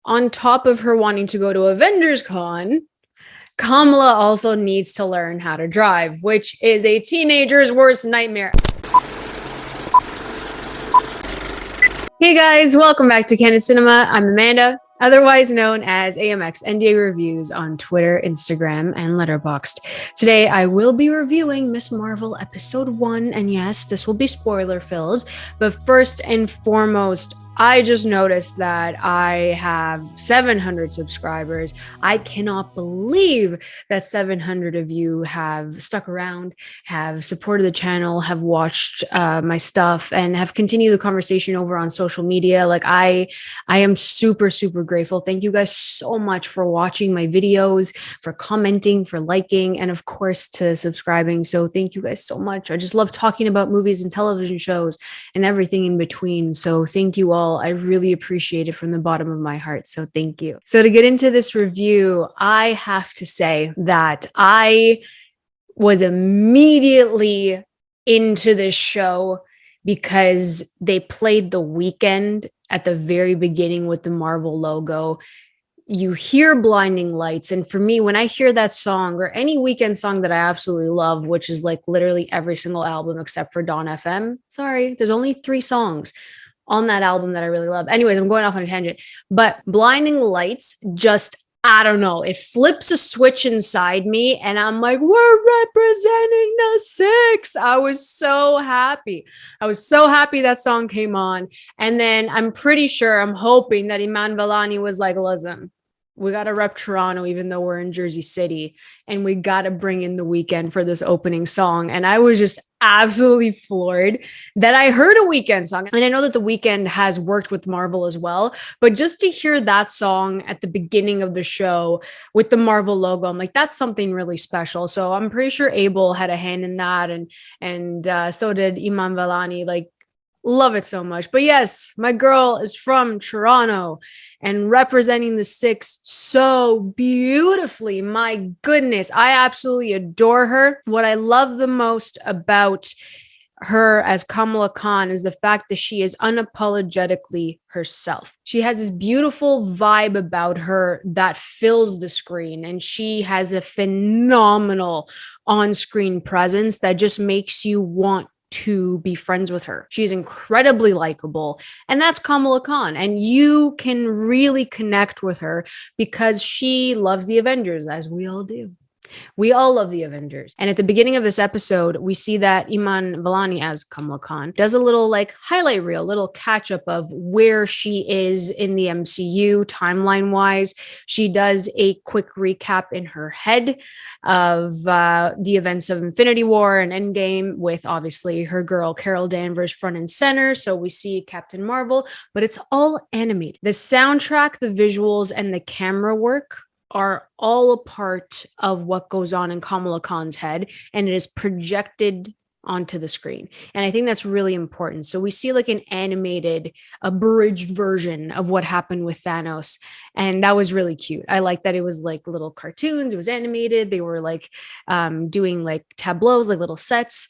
On top of her wanting to go to Avengers Con, Kamala also needs to learn how to drive, which is a teenager's worst nightmare. Hey guys, welcome back to Candid Cinema. I'm Amanda, otherwise known as AMX NDA Reviews on Twitter, Instagram, and Letterboxd. Today I will be reviewing Miss Marvel Episode 1, and yes, this will be spoiler filled, but first and foremost, I just noticed that I have 700 subscribers. I cannot believe that 700 of you have stuck around, have supported the channel, have watched my stuff, and have continued the conversation over on social media. Like I am super, super grateful. Thank you guys so much for watching my videos, for commenting, for liking, and of course to subscribing. So thank you guys so much. I just love talking about movies and television shows and everything in between. So thank you all. I really appreciate it from the bottom of my heart. So thank you. So to get into this review, I have to say that I was immediately into this show because they played The Weeknd at the very beginning with the Marvel logo. You hear Blinding Lights, and for me, when I hear that song or any Weeknd song that I absolutely love, which is like literally every single album except for Dawn FM, sorry, there's only 3 songs on that album that I really love. Anyways, I'm going off on a tangent, but Blinding Lights just, I don't know, it flips a switch inside me and I'm like, we're representing the 6. I was so happy. I was so happy that song came on. And then I'm hoping that Iman Vellani was like, listen, we got to rep Toronto, even though we're in Jersey City, and we got to bring in The Weeknd for this opening song. And I was just absolutely floored that I heard a Weeknd song. And I know that The Weeknd has worked with Marvel as well, but just to hear that song at the beginning of the show with the Marvel logo, I'm like, that's something really special. So I'm pretty sure Abel had a hand in that, and so did Iman Vellani. Like, love it so much. But yes, my girl is from Toronto and representing the 6 so beautifully. My goodness, I absolutely adore her. What I love the most about her as Kamala Khan is the fact that she is unapologetically herself. She has this beautiful vibe about her that fills the screen, and she has a phenomenal on-screen presence that just makes you want to be friends with her. She's incredibly likable, and that's Kamala Khan. And you can really connect with her because she loves the Avengers, as we all do. We all love the Avengers. And at the beginning of this episode, we see that Iman Vellani as Kamala Khan does a little like highlight reel, little catch up of where she is in the MCU timeline wise. She does a quick recap in her head of the events of Infinity War and Endgame, with obviously her girl Carol Danvers front and center. So we see Captain Marvel, but it's all animated. The soundtrack, the visuals, and the camera work are all a part of what goes on in Kamala Khan's head, and it is projected onto the screen. And I think that's really important. So we see like an animated, abridged version of what happened with Thanos. And that was really cute. I like that it was like little cartoons. It was animated. They were like doing like tableaus, like little sets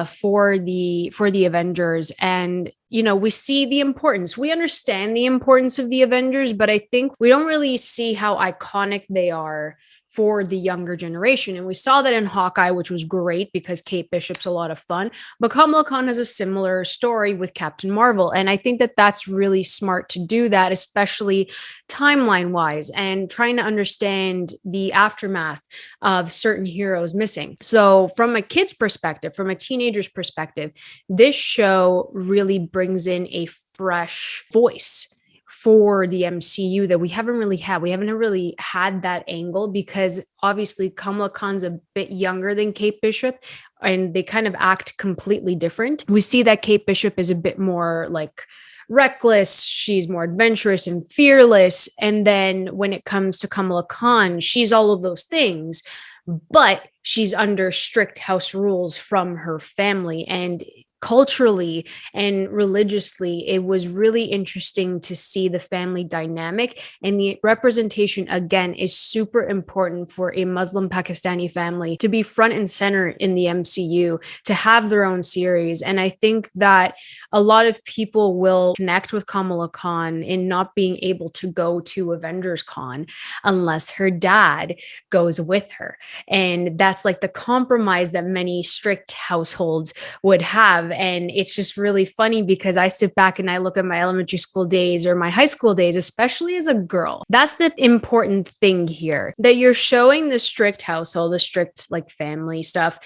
for the Avengers. And we see the importance. We understand the importance of the Avengers, but I think we don't really see how iconic they are for the younger generation. And we saw that in Hawkeye, which was great because Kate Bishop's a lot of fun. But Kamala Khan has a similar story with Captain Marvel. And I think that that's really smart to do that, especially timeline wise, and trying to understand the aftermath of certain heroes missing. So from a kid's perspective, from a teenager's perspective, this show really brings in a fresh voice for the MCU that we haven't really had. We haven't really had that angle because obviously Kamala Khan's a bit younger than Kate Bishop, and they kind of act completely different. We see that Kate Bishop is a bit more like reckless, she's more adventurous and fearless. And then when it comes to Kamala Khan, she's all of those things, but she's under strict house rules from her family. And culturally and religiously, it was really interesting to see the family dynamic, and the representation again is super important for a Muslim Pakistani family to be front and center in the MCU, to have their own series. And I think that a lot of people will connect with Kamala Khan in not being able to go to Avengers Con unless her dad goes with her. And that's like the compromise that many strict households would have. And it's just really funny because I sit back and I look at my elementary school days or my high school days, especially as a girl. That's the important thing here, that you're showing the strict household, the strict like family stuff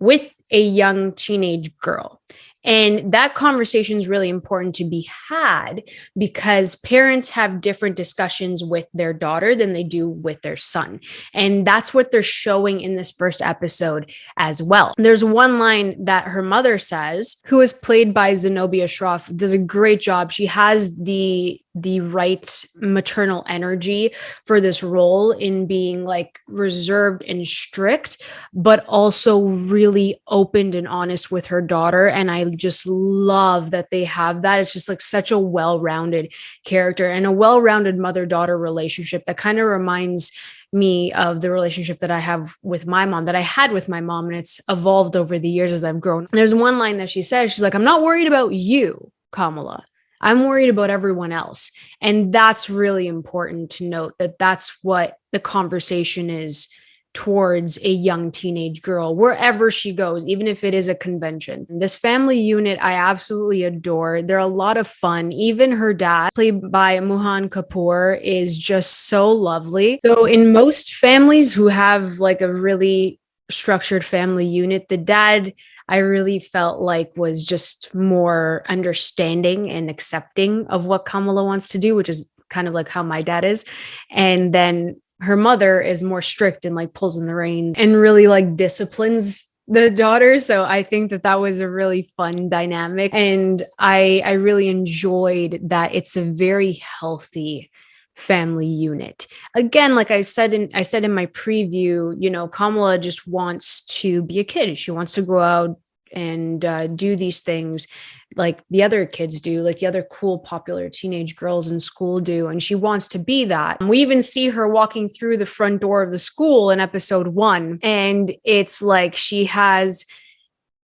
with a young teenage girl. And that conversation is really important to be had because parents have different discussions with their daughter than they do with their son. And that's what they're showing in this first episode as well. There's one line that her mother says, who is played by Zenobia Shroff, does a great job. She has the right maternal energy for this role in being like reserved and strict, but also really open and honest with her daughter. And I just love that they have that. It's just like such a well-rounded character and a well-rounded mother-daughter relationship that kind of reminds me of the relationship that I have with my mom, that I had with my mom. And it's evolved over the years as I've grown. There's one line that she says, she's like, "I'm not worried about you, Kamala. I'm worried about everyone else." And that's really important to note, that that's what the conversation is towards a young teenage girl, wherever she goes, even if it is a convention. This family unit, I absolutely adore. They're a lot of fun. Even her dad, played by Mohan Kapoor, is just so lovely. So in most families who have like a really structured family unit, the dad, I really felt like was just more understanding and accepting of what Kamala wants to do, which is kind of like how my dad is. And then her mother is more strict and like pulls in the reins and really like disciplines the daughter. So I think that that was a really fun dynamic. And I really enjoyed that it's a very healthy family unit. Again, like I said in my preview, you know, Kamala just wants to be a kid. She wants to go out and do these things like the other kids do, like the other cool, popular teenage girls in school do. And she wants to be that. We even see her walking through the front door of the school in episode 1. And it's like she has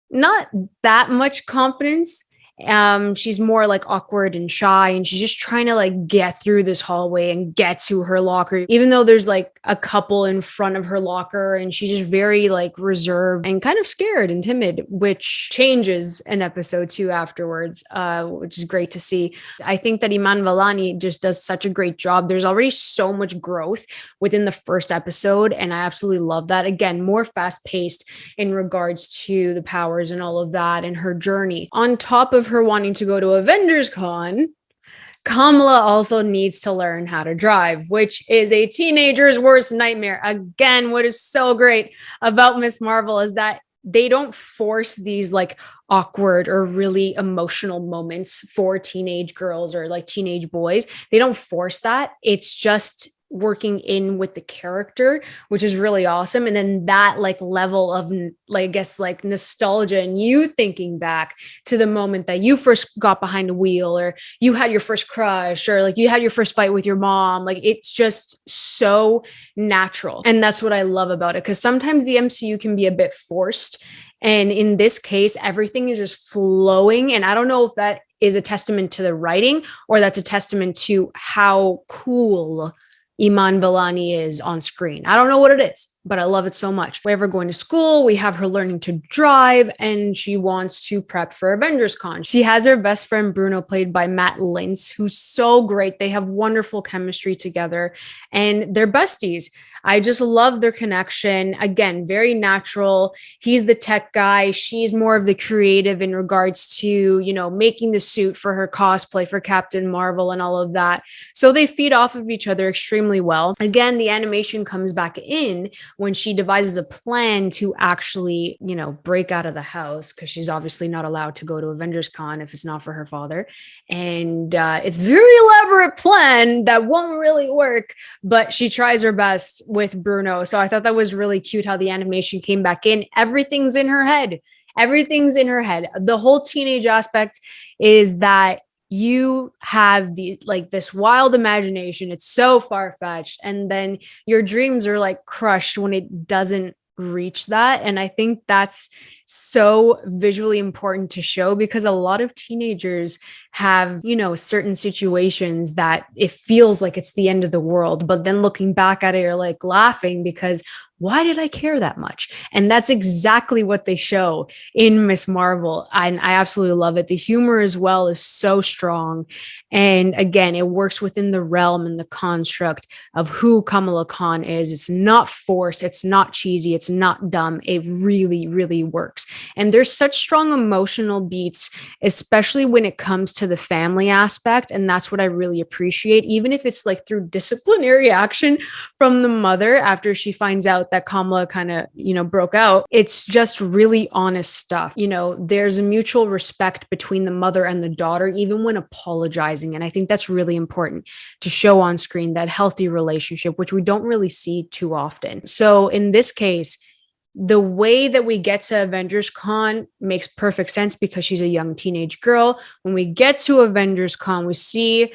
not that much confidence. She's more like awkward and shy, and she's just trying to like get through this hallway and get to her locker, even though there's like a couple in front of her locker, and she's just very like reserved and kind of scared and timid, which changes in episode 2 afterwards, which is great to see. I think that Iman Vellani just does such a great job. There's already so much growth within the first episode, and I absolutely love that. Again, more fast paced in regards to the powers and all of that and her journey. On top of her wanting to go to Avengers Con, Kamala also needs to learn how to drive, which is a teenager's worst nightmare. Again, what is so great about Miss Marvel is that they don't force these like awkward or really emotional moments for teenage girls or like teenage boys. They don't force that. It's just working in with the character, which is really awesome. And then that like level of like, I guess like nostalgia and you thinking back to the moment that you first got behind a wheel, or you had your first crush, or like you had your first fight with your mom. Like it's just so natural. And that's what I love about it. Because sometimes the MCU can be a bit forced. And in this case, everything is just flowing. And I don't know if that is a testament to the writing or that's a testament to how cool Iman Vellani is on screen. I don't know what it is, but I love it so much. We have her going to school. We have her learning to drive, and she wants to prep for Avengers Con. She has her best friend Bruno, played by Matt Lintz, who's so great. They have wonderful chemistry together, and they're besties. I just love their connection. Again, very natural. He's the tech guy. She's more of the creative in regards to, you know, making the suit for her cosplay for Captain Marvel and all of that. So they feed off of each other extremely well. Again, the animation comes back in when she devises a plan to actually, you know, break out of the house, because she's obviously not allowed to go to Avengers Con if it's not for her father. And it's a very elaborate plan that won't really work, but she tries her best with Bruno. So I thought that was really cute how the animation came back in. Everything's in her head. Everything's in her head. The whole teenage aspect is that you have the like this wild imagination. It's so far-fetched, and then your dreams are like crushed when it doesn't reach that. And I think that's so visually important to show, because a lot of teenagers have, certain situations that it feels like it's the end of the world, but then looking back at it, you're like laughing because why did I care that much? And that's exactly what they show in Miss Marvel. And I absolutely love it. The humor as well is so strong. And again, it works within the realm and the construct of who Kamala Khan is. It's not forced. It's not cheesy. It's not dumb. It really, really works. And there's such strong emotional beats, especially when it comes to the family aspect. And that's what I really appreciate, even if it's like through disciplinary action from the mother after she finds out that Kamala kind of, broke out. It's just really honest stuff. There's a mutual respect between the mother and the daughter, even when apologizing. And I think that's really important to show on screen, that healthy relationship, which we don't really see too often. So in this case, the way that we get to Avengers Con makes perfect sense because she's a young teenage girl. When we get to Avengers Con, we see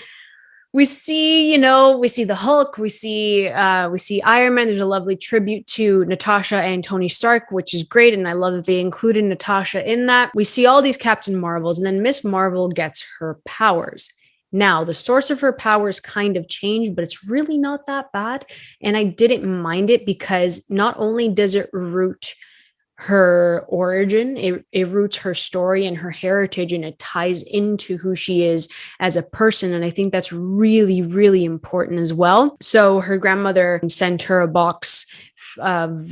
the Hulk, we see Iron Man. There's a lovely tribute to Natasha and Tony Stark, which is great. And I love that they included Natasha in that. We see all these Captain Marvels, and then Miss Marvel gets her powers. Now, the source of her powers kind of changed, but it's really not that bad. And I didn't mind it because not only does it root her origin, it roots her story and her heritage, and it ties into who she is as a person. And I think that's really, really important as well. So her grandmother sent her a box of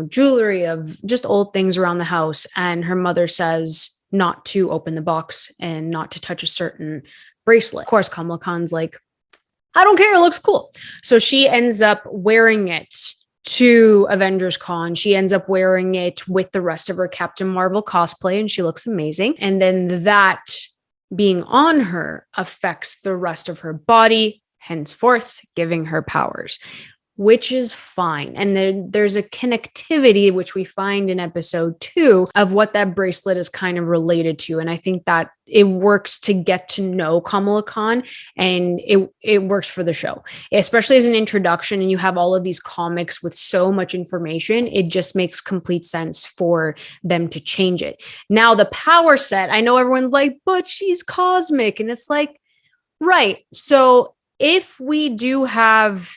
jewelry, of just old things around the house. And her mother says not to open the box and not to touch a certain bracelet. Of course, Kamala Khan's like, I don't care, it looks cool. So she ends up wearing it to Avengers Con. She ends up wearing it with the rest of her Captain Marvel cosplay, and she looks amazing. And then that being on her affects the rest of her body, henceforth giving her powers, which is fine. And there's a connectivity, which we find in episode 2, of what that bracelet is kind of related to. And I think that it works to get to know Kamala Khan, and it works for the show, especially as an introduction. And you have all of these comics with so much information. It just makes complete sense for them to change it. Now, the power set, I know everyone's like, but she's cosmic. And it's like, right. So if we do have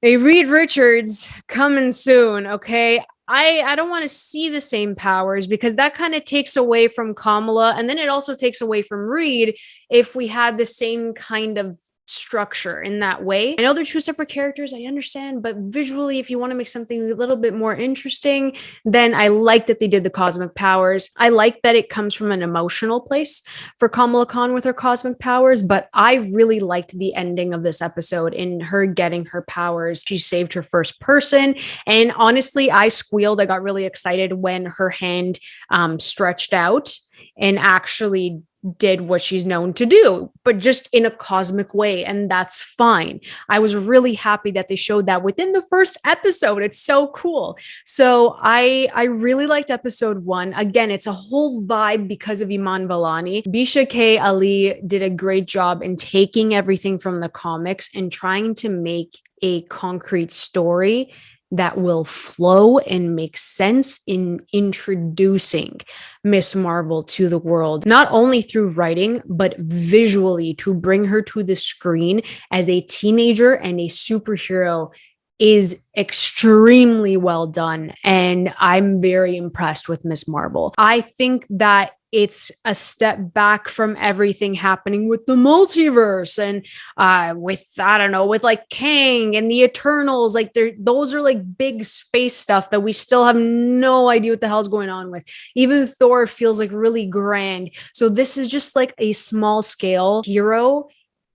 a Reed Richards coming soon, okay? I don't want to see the same powers, because that kind of takes away from Kamala, and then it also takes away from Reed if we had the same kind of structure in that way. I know they're two separate characters, I understand, but visually, if you want to make something a little bit more interesting, then I like that they did the cosmic powers. I like that it comes from an emotional place for Kamala Khan with her cosmic powers, but I really liked the ending of this episode in her getting her powers. She saved her first person, and honestly, I squealed. I got really excited when her hand stretched out and actually did what she's known to do, but just in a cosmic way. And that's fine. I was really happy that they showed that within the first episode. It's so cool. So I really liked episode 1. Again, it's a whole vibe because of Iman Vellani. Bisha K. Ali did a great job in taking everything from the comics and trying to make a concrete story that will flow and make sense in introducing Miss Marvel to the world, not only through writing, but visually, to bring her to the screen as a teenager and a superhero is extremely well done. And I'm very impressed with Miss Marvel. I think that it's a step back from everything happening with the multiverse and with like Kang and the Eternals. Like those are like big space stuff that we still have no idea what the hell's going on with. Even Thor feels like really grand. So this is just like a small scale hero,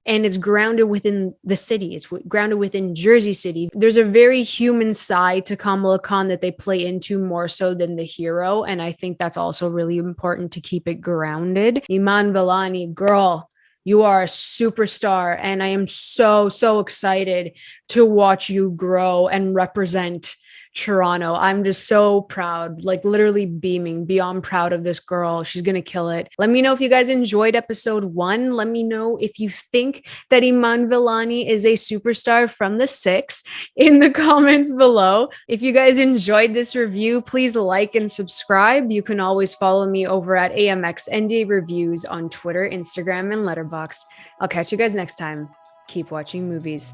and it's grounded within the city. It's grounded within Jersey City. There's a very human side to Kamala Khan that they play into more so than the hero. And I think that's also really important to keep it grounded. Iman Vellani, girl, you are a superstar. And I am so, so excited to watch you grow and represent Toronto. I'm just so proud, like literally beaming, beyond proud of this girl. She's going to kill it. Let me know if you guys enjoyed episode 1. Let me know if you think that Iman Vellani is a superstar from the 6 in the comments below. If you guys enjoyed this review, please like and subscribe. You can always follow me over at AMX NDA Reviews on Twitter, Instagram, and Letterboxd. I'll catch you guys next time. Keep watching movies.